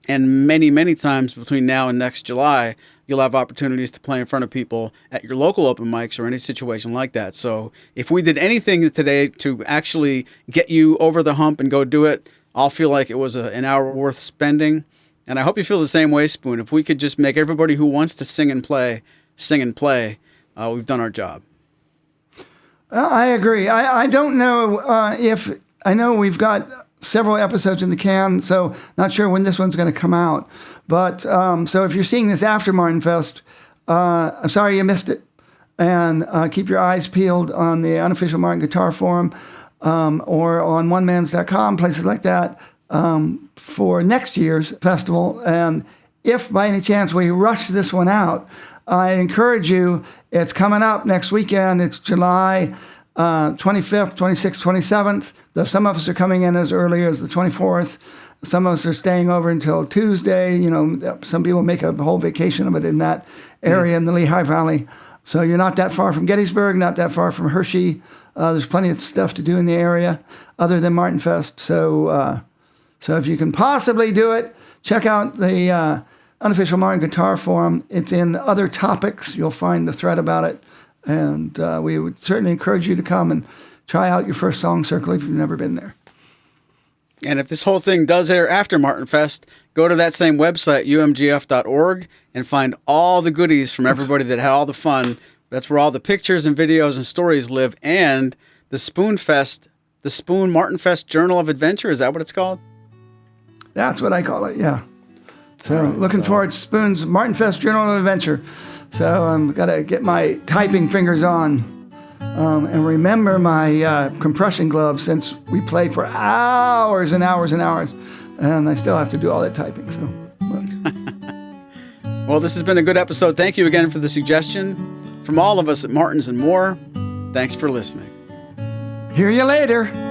And many, many times between now and next July, you'll have opportunities to play in front of people at your local open mics or any situation like that. So if we did anything today to actually get you over the hump and go do it, I'll feel like it was an hour worth spending. And I hope you feel the same way, Spoon. If we could just make everybody who wants to sing and play, we've done our job. I agree. I don't know I know we've got several episodes in the can, so not sure when this one's going to come out. But so if you're seeing this after Martin Fest, I'm sorry you missed it. And keep your eyes peeled on the unofficial Martin Guitar Forum or on onemans.com, places like that, for next year's festival. And if by any chance we rush this one out, I encourage you, it's coming up next weekend. It's July 25th, 26th, 27th. Though some of us are coming in as early as the 24th. Some of us are staying over until Tuesday. Some people make a whole vacation of it in that area in the Lehigh Valley. So you're not that far from Gettysburg, not that far from Hershey. There's plenty of stuff to do in the area other than Martin Fest. So if you can possibly do it, check out the unofficial Martin Guitar Forum. It's in other topics. You'll find the thread about it. And we would certainly encourage you to come and try out your first song circle if you've never been there. And if this whole thing does air after Martin Fest, go to that same website, umgf.org, and find all the goodies from everybody that had all the fun. That's where all the pictures and videos and stories live. And the Spoon Martin Fest Journal of Adventure, is that what it's called? That's what I call it, yeah. So looking forward to Spoon's Martin Fest Journal of Adventure. So I'm got to get my typing fingers on and remember my compression gloves, since we play for hours and hours and hours, and I still have to do all that typing. So, well, this has been a good episode. Thank you again for the suggestion. From all of us at Martins and More, thanks for listening. Hear you later.